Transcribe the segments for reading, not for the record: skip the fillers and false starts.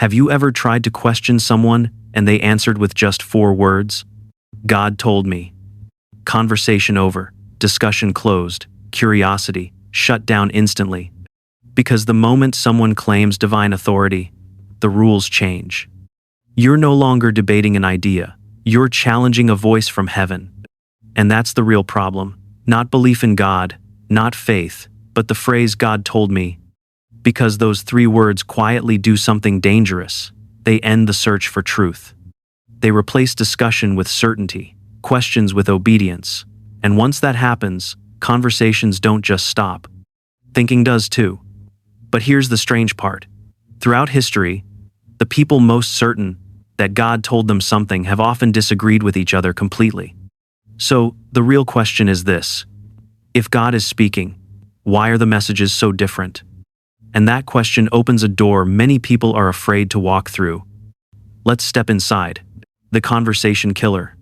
Have you ever tried to question someone and they answered with just 4 words? God told me. Conversation over, discussion closed, curiosity shut down instantly. Because the moment someone claims divine authority, the rules change. You're no longer debating an idea, you're challenging a voice from heaven. And that's the real problem, not belief in God, not faith, but the phrase "God told me." Because those 3 words quietly do something dangerous. They end the search for truth. They replace discussion with certainty, questions with obedience. And once that happens, conversations don't just stop. Thinking does too. But here's the strange part. Throughout history, the people most certain that God told them something have often disagreed with each other completely. So, the real question is this: if God is speaking, why are the messages so different? And that question opens a door many people are afraid to walk through. Let's step inside. The conversation killer.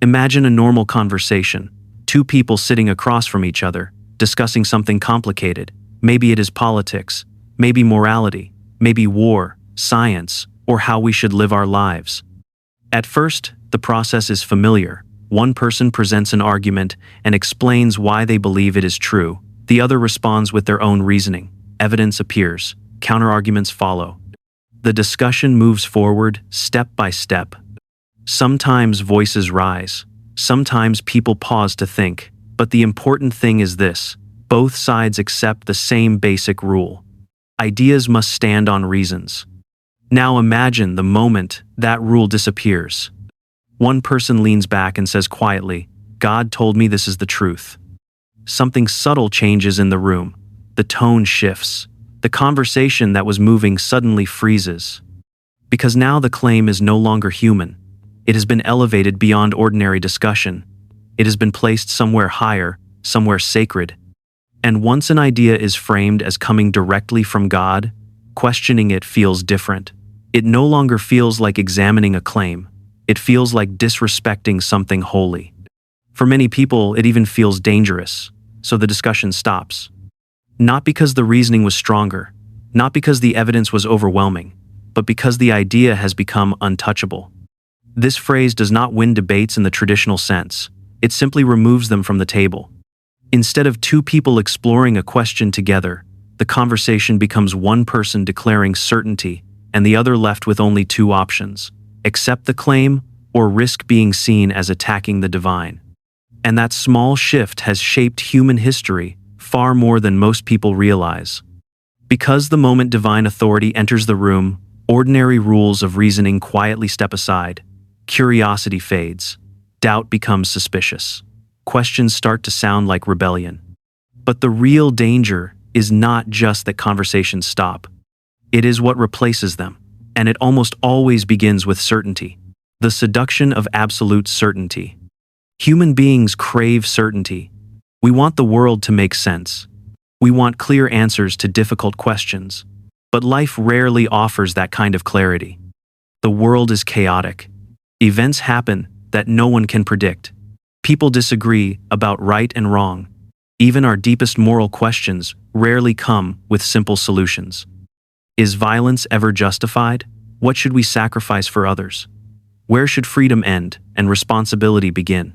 Imagine a normal conversation. 2 people sitting across from each other, discussing something complicated. Maybe it is politics, maybe morality, maybe war, science, or how we should live our lives. At first, the process is familiar. One person presents an argument and explains why they believe it is true. The other responds with their own reasoning. Evidence appears. Counterarguments follow. The discussion moves forward, step by step. Sometimes voices rise. Sometimes people pause to think. But the important thing is this: both sides accept the same basic rule. Ideas must stand on reasons. Now imagine the moment that rule disappears. One person leans back and says quietly, "God told me this is the truth." Something subtle changes in the room. The tone shifts. The conversation that was moving suddenly freezes. Because now the claim is no longer human. It has been elevated beyond ordinary discussion. It has been placed somewhere higher, somewhere sacred. And once an idea is framed as coming directly from God, questioning it feels different. It no longer feels like examining a claim. It feels like disrespecting something holy. For many people, it even feels dangerous. So the discussion stops. Not because the reasoning was stronger, not because the evidence was overwhelming, but because the idea has become untouchable. This phrase does not win debates in the traditional sense. It simply removes them from the table. Instead of 2 people exploring a question together, the conversation becomes one person declaring certainty and the other left with only 2 options: accept the claim or risk being seen as attacking the divine. And that small shift has shaped human history far more than most people realize. Because the moment divine authority enters the room, ordinary rules of reasoning quietly step aside. Curiosity fades. Doubt becomes suspicious. Questions start to sound like rebellion. But the real danger is not just that conversations stop. It is what replaces them. And it almost always begins with certainty. The seduction of absolute certainty. Human beings crave certainty. We want the world to make sense. We want clear answers to difficult questions. But life rarely offers that kind of clarity. The world is chaotic. Events happen that no one can predict. People disagree about right and wrong. Even our deepest moral questions rarely come with simple solutions. Is violence ever justified? What should we sacrifice for others? Where should freedom end and responsibility begin?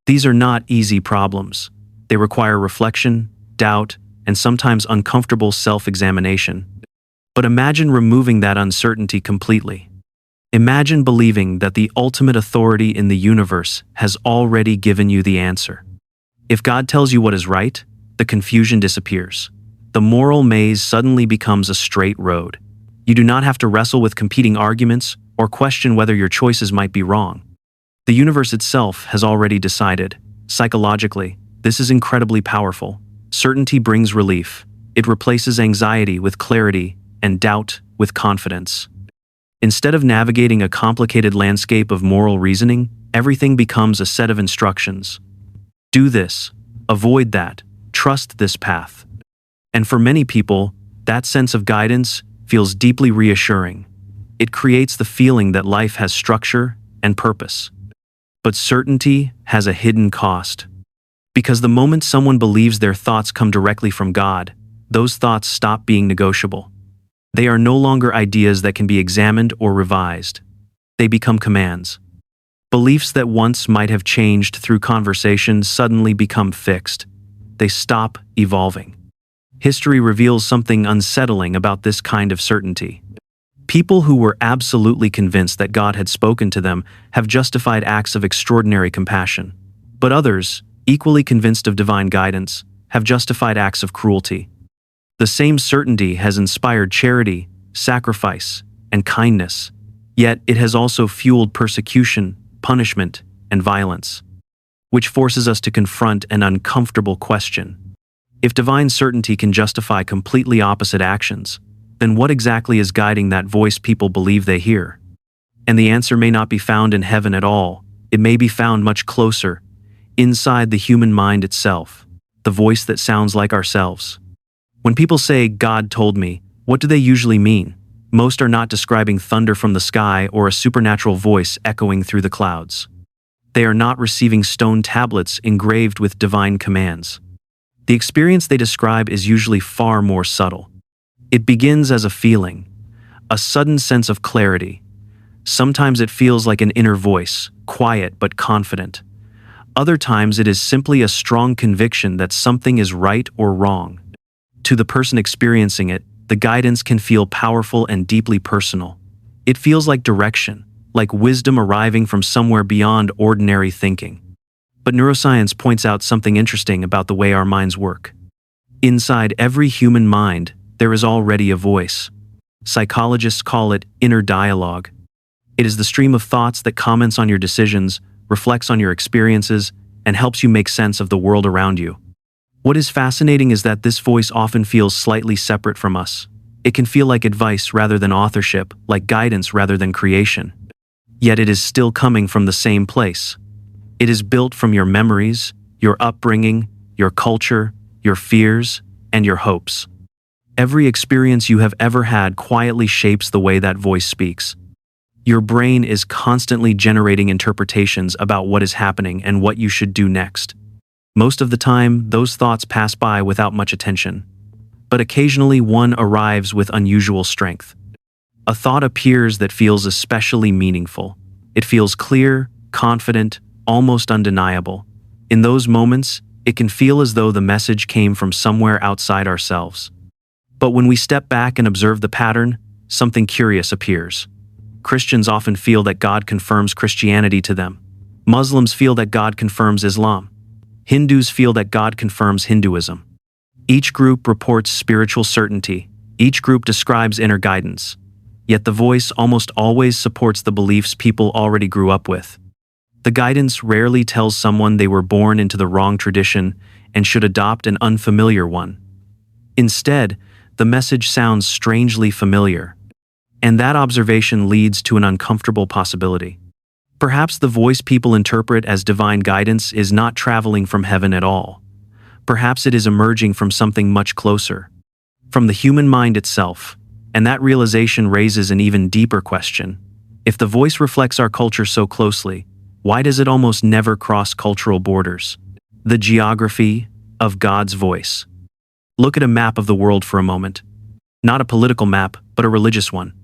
These are not easy problems. They require reflection, doubt, and sometimes uncomfortable self-examination. But imagine removing that uncertainty completely. Imagine believing that the ultimate authority in the universe has already given you the answer. If God tells you what is right, the confusion disappears. The moral maze suddenly becomes a straight road. You do not have to wrestle with competing arguments or question whether your choices might be wrong. The universe itself has already decided. Psychologically, this is incredibly powerful. Certainty brings relief. It replaces anxiety with clarity and doubt with confidence. Instead of navigating a complicated landscape of moral reasoning, everything becomes a set of instructions. Do this, avoid that, trust this path. And for many people, that sense of guidance feels deeply reassuring. It creates the feeling that life has structure and purpose. But certainty has a hidden cost. Because the moment someone believes their thoughts come directly from God, those thoughts stop being negotiable. They are no longer ideas that can be examined or revised. They become commands. Beliefs that once might have changed through conversation suddenly become fixed. They stop evolving. History reveals something unsettling about this kind of certainty. People who were absolutely convinced that God had spoken to them have justified acts of extraordinary compassion. But others, equally convinced of divine guidance, have justified acts of cruelty. The same certainty has inspired charity, sacrifice, and kindness, yet it has also fueled persecution, punishment, and violence, which forces us to confront an uncomfortable question. If divine certainty can justify completely opposite actions, then what exactly is guiding that voice people believe they hear? And the answer may not be found in heaven at all. It may be found much closer, inside the human mind itself, the voice that sounds like ourselves. When people say, "God told me," what do they usually mean? Most are not describing thunder from the sky or a supernatural voice echoing through the clouds. They are not receiving stone tablets engraved with divine commands. The experience they describe is usually far more subtle. It begins as a feeling, a sudden sense of clarity. Sometimes it feels like an inner voice, quiet but confident. Other times it is simply a strong conviction that something is right or wrong. To the person experiencing it, the guidance can feel powerful and deeply personal. It feels like direction, like wisdom arriving from somewhere beyond ordinary thinking. But neuroscience points out something interesting about the way our minds work. Inside every human mind, there is already a voice. Psychologists call it inner dialogue. It is the stream of thoughts that comments on your decisions, reflects on your experiences, and helps you make sense of the world around you. What is fascinating is that this voice often feels slightly separate from us. It can feel like advice rather than authorship, like guidance rather than creation. Yet it is still coming from the same place. It is built from your memories, your upbringing, your culture, your fears, and your hopes. Every experience you have ever had quietly shapes the way that voice speaks. Your brain is constantly generating interpretations about what is happening and what you should do next. Most of the time, those thoughts pass by without much attention. But occasionally one arrives with unusual strength. A thought appears that feels especially meaningful. It feels clear, confident, almost undeniable. In those moments, it can feel as though the message came from somewhere outside ourselves. But when we step back and observe the pattern, something curious appears. Christians often feel that God confirms Christianity to them. Muslims feel that God confirms Islam. Hindus feel that God confirms Hinduism. Each group reports spiritual certainty. Each group describes inner guidance. Yet the voice almost always supports the beliefs people already grew up with. The guidance rarely tells someone they were born into the wrong tradition and should adopt an unfamiliar one. Instead, the message sounds strangely familiar. And that observation leads to an uncomfortable possibility. Perhaps the voice people interpret as divine guidance is not traveling from heaven at all. Perhaps it is emerging from something much closer, from the human mind itself. And that realization raises an even deeper question. If the voice reflects our culture so closely, why does it almost never cross cultural borders? The geography of God's voice. Look at a map of the world for a moment. Not a political map, but a religious one.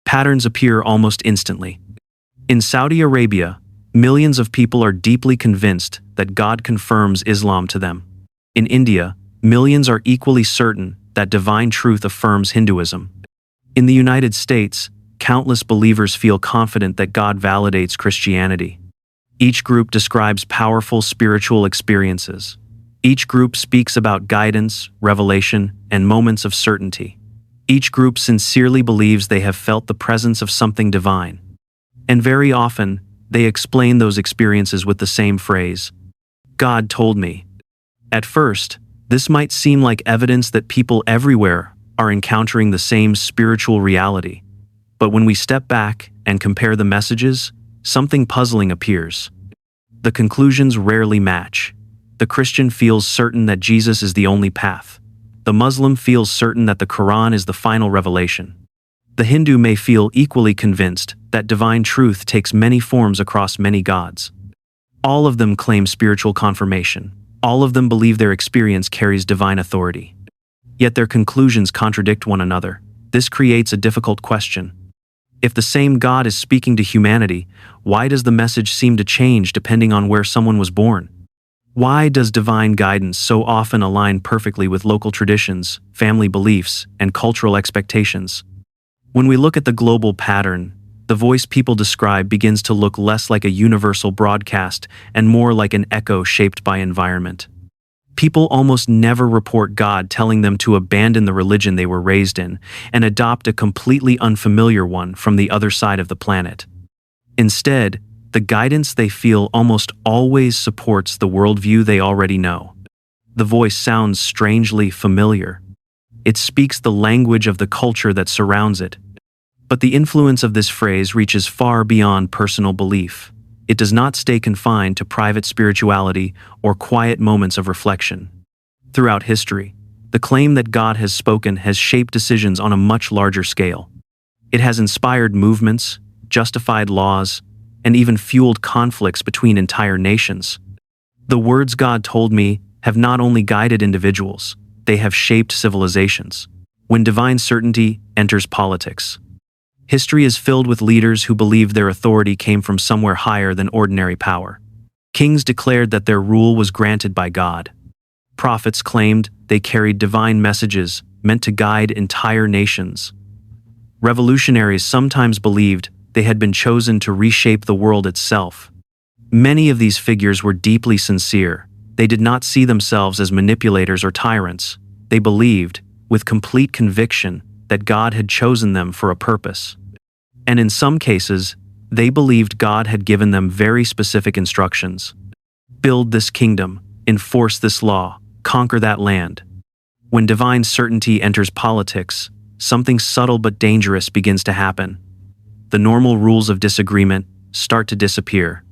Patterns appear almost instantly. In Saudi Arabia, millions of people are deeply convinced that God confirms Islam to them. In India, millions are equally certain that divine truth affirms Hinduism. In the United States, countless believers feel confident that God validates Christianity. Each group describes powerful spiritual experiences. Each group speaks about guidance, revelation, and moments of certainty. Each group sincerely believes they have felt the presence of something divine. And very often, they explain those experiences with the same phrase, "God told me." At first, this might seem like evidence that people everywhere are encountering the same spiritual reality. But when we step back and compare the messages, something puzzling appears. The conclusions rarely match. The Christian feels certain that Jesus is the only path. The Muslim feels certain that the Quran is the final revelation. The Hindu may feel equally convinced that divine truth takes many forms across many gods. All of them claim spiritual confirmation. All of them believe their experience carries divine authority. Yet their conclusions contradict one another. This creates a difficult question. If the same God is speaking to humanity, why does the message seem to change depending on where someone was born? Why does divine guidance so often align perfectly with local traditions, family beliefs, and cultural expectations? When we look at the global pattern, the voice people describe begins to look less like a universal broadcast and more like an echo shaped by environment. People almost never report God telling them to abandon the religion they were raised in and adopt a completely unfamiliar one from the other side of the planet. Instead, the guidance they feel almost always supports the worldview they already know. The voice sounds strangely familiar. It speaks the language of the culture that surrounds it. But the influence of this phrase reaches far beyond personal belief. It does not stay confined to private spirituality or quiet moments of reflection. Throughout history, the claim that God has spoken has shaped decisions on a much larger scale. It has inspired movements, justified laws, and even fueled conflicts between entire nations. The words God told me have not only guided individuals, they have shaped civilizations. When divine certainty enters politics, history is filled with leaders who believed their authority came from somewhere higher than ordinary power. Kings declared that their rule was granted by God. Prophets claimed they carried divine messages meant to guide entire nations. Revolutionaries sometimes believed they had been chosen to reshape the world itself. Many of these figures were deeply sincere. They did not see themselves as manipulators or tyrants. They believed, with complete conviction, that God had chosen them for a purpose. And in some cases, they believed God had given them very specific instructions. Build this kingdom, enforce this law, conquer that land. When divine certainty enters politics, something subtle but dangerous begins to happen. The normal rules of disagreement start to disappear.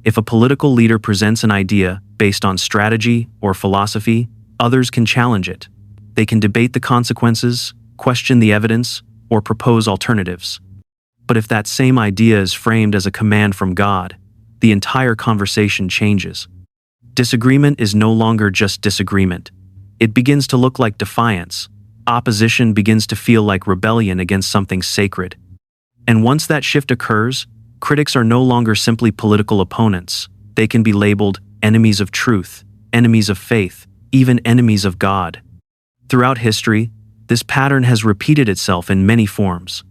If a political leader presents an idea based on strategy or philosophy, others can challenge it. They can debate the consequences, question the evidence, or propose alternatives. But if that same idea is framed as a command from God, the entire conversation changes. Disagreement is no longer just disagreement. It begins to look like defiance. Opposition begins to feel like rebellion against something sacred. And once that shift occurs, critics are no longer simply political opponents. They can be labeled enemies of truth, enemies of faith, even enemies of God. Throughout history, this pattern has repeated itself in many forms.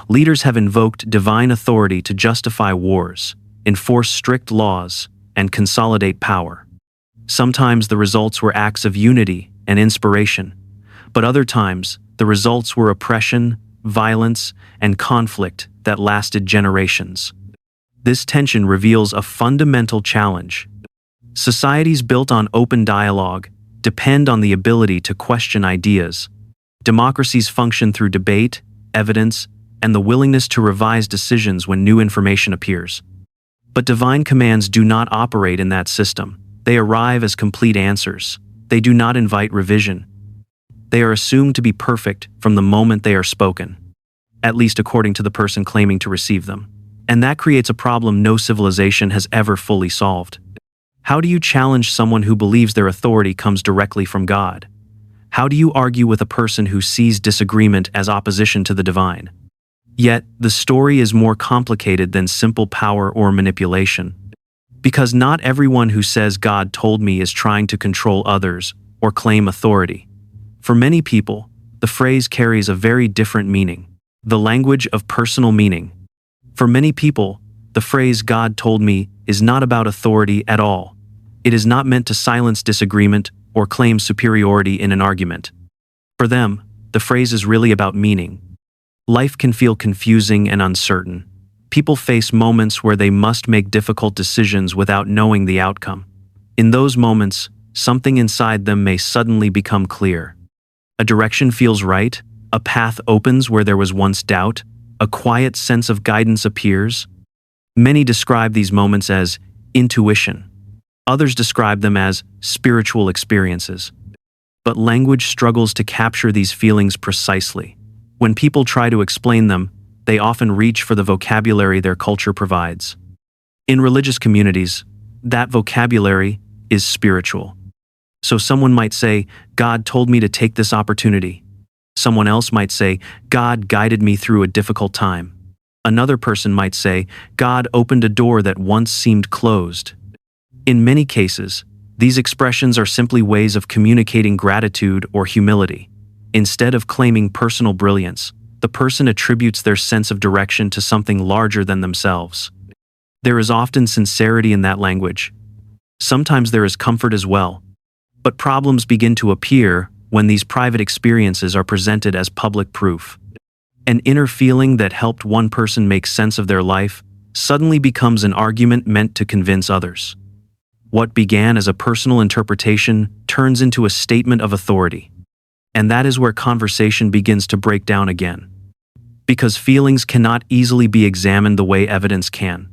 Leaders have invoked divine authority to justify wars, enforce strict laws, and consolidate power. Sometimes the results were acts of unity and inspiration, but other times the results were oppression, violence, and conflict that lasted generations. This tension reveals a fundamental challenge. Societies built on open dialogue depend on the ability to question ideas. Democracies function through debate, evidence, and the willingness to revise decisions when new information appears. But divine commands do not operate in that system. They arrive as complete answers. They do not invite revision. They are assumed to be perfect from the moment they are spoken, at least according to the person claiming to receive them. And that creates a problem no civilization has ever fully solved. How do you challenge someone who believes their authority comes directly from God? How do you argue with a person who sees disagreement as opposition to the divine? Yet, the story is more complicated than simple power or manipulation. Because not everyone who says God told me is trying to control others or claim authority. For many people, the phrase carries a very different meaning, the language of personal meaning. For many people, the phrase God told me is not about authority at all. It is not meant to silence disagreement or claim superiority in an argument. For them, the phrase is really about meaning. Life can feel confusing and uncertain. People face moments where they must make difficult decisions without knowing the outcome. In those moments, something inside them may suddenly become clear. A direction feels right, a path opens where there was once doubt, a quiet sense of guidance appears. Many describe these moments as intuition. Others describe them as spiritual experiences. But language struggles to capture these feelings precisely. When people try to explain them, they often reach for the vocabulary their culture provides. In religious communities, that vocabulary is spiritual. So someone might say, God told me to take this opportunity. Someone else might say, God guided me through a difficult time. Another person might say, God opened a door that once seemed closed. In many cases, these expressions are simply ways of communicating gratitude or humility. Instead of claiming personal brilliance, the person attributes their sense of direction to something larger than themselves. There is often sincerity in that language. Sometimes there is comfort as well. But problems begin to appear when these private experiences are presented as public proof. An inner feeling that helped one person make sense of their life suddenly becomes an argument meant to convince others. What began as a personal interpretation turns into a statement of authority. And that is where conversation begins to break down again. Because feelings cannot easily be examined the way evidence can.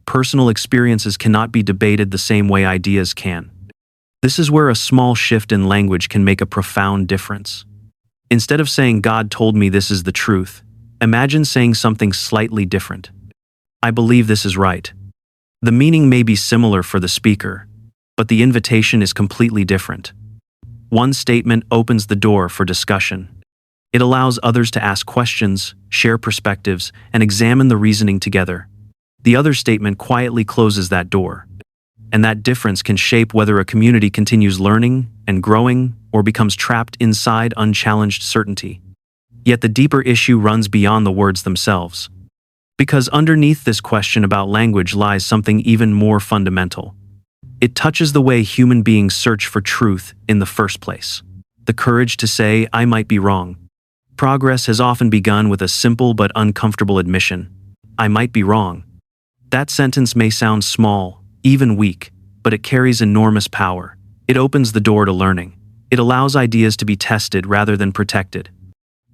Personal experiences cannot be debated the same way ideas can. This is where a small shift in language can make a profound difference. Instead of saying, God told me this is the truth, imagine saying something slightly different. I believe this is right. The meaning may be similar for the speaker, but the invitation is completely different. One statement opens the door for discussion. It allows others to ask questions, share perspectives, and examine the reasoning together. The other statement quietly closes that door. And that difference can shape whether a community continues learning and growing or becomes trapped inside unchallenged certainty. Yet the deeper issue runs beyond the words themselves. Because underneath this question about language lies something even more fundamental. It touches the way human beings search for truth in the first place. The courage to say, I might be wrong. Progress has often begun with a simple but uncomfortable admission. I might be wrong. That sentence may sound small, even weak, but it carries enormous power. It opens the door to learning. It allows ideas to be tested rather than protected.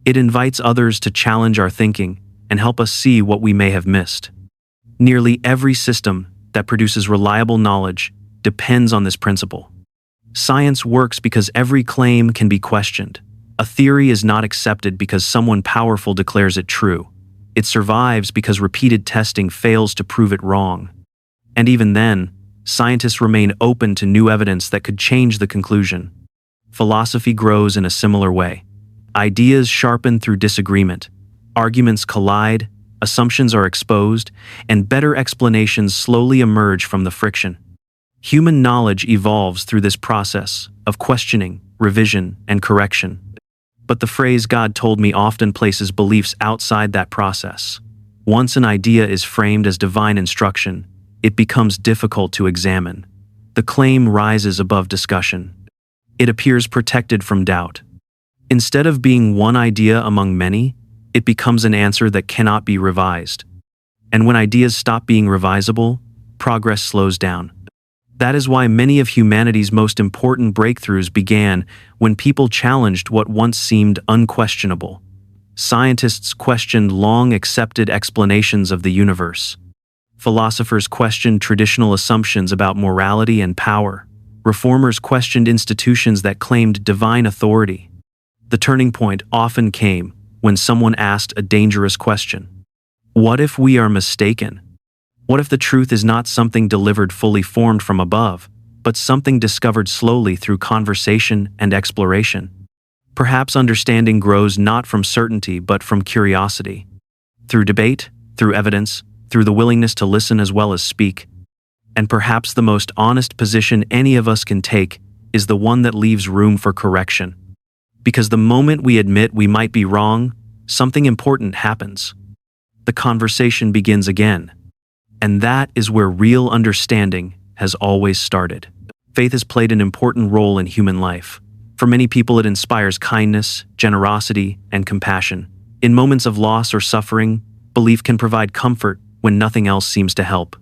It invites others to challenge our thinking and help us see what we may have missed. Nearly every system that produces reliable knowledge depends on this principle. Science works because every claim can be questioned. A theory is not accepted because someone powerful declares it true. It survives because repeated testing fails to prove it wrong. And even then, scientists remain open to new evidence that could change the conclusion. Philosophy grows in a similar way. Ideas sharpen through disagreement. Arguments collide, assumptions are exposed, and better explanations slowly emerge from the friction. Human knowledge evolves through this process of questioning, revision, and correction. But the phrase God told me often places beliefs outside that process. Once an idea is framed as divine instruction, it becomes difficult to examine. The claim rises above discussion. It appears protected from doubt. Instead of being one idea among many, it becomes an answer that cannot be revised. And when ideas stop being revisable, progress slows down. That is why many of humanity's most important breakthroughs began when people challenged what once seemed unquestionable. Scientists questioned long-accepted explanations of the universe. Philosophers questioned traditional assumptions about morality and power. Reformers questioned institutions that claimed divine authority. The turning point often came when someone asked a dangerous question. What if we are mistaken? What if the truth is not something delivered fully formed from above, but something discovered slowly through conversation and exploration? Perhaps understanding grows not from certainty but from curiosity. Through debate, through evidence, through the willingness to listen as well as speak. And perhaps the most honest position any of us can take is the one that leaves room for correction. Because the moment we admit we might be wrong, something important happens. The conversation begins again. And that is where real understanding has always started. Faith has played an important role in human life. For many people, it inspires kindness, generosity, and compassion. In moments of loss or suffering, belief can provide comfort when nothing else seems to help.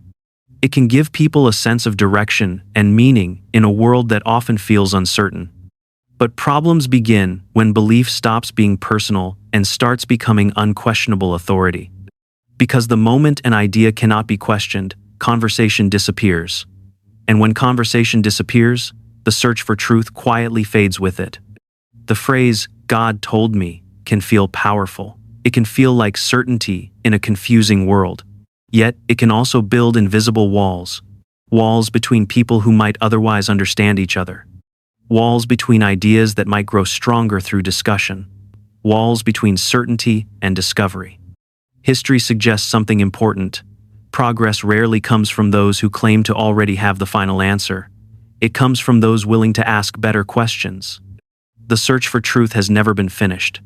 It can give people a sense of direction and meaning in a world that often feels uncertain. But problems begin when belief stops being personal and starts becoming unquestionable authority. Because the moment an idea cannot be questioned, conversation disappears. And when conversation disappears, the search for truth quietly fades with it. The phrase, God told me, can feel powerful. It can feel like certainty in a confusing world. Yet, it can also build invisible walls. Walls between people who might otherwise understand each other. Walls between ideas that might grow stronger through discussion. walls between certainty and discovery. History suggests something important. Progress rarely comes from those who claim to already have the final answer. It comes from those willing to ask better questions. The search for truth has never been finished,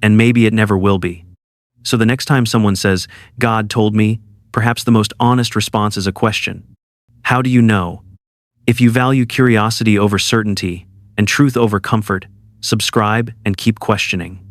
and maybe it never will be. So the next time someone says, "God told me," perhaps the most honest response is a question. How do you know? If you value curiosity over certainty and truth over comfort, subscribe and keep questioning.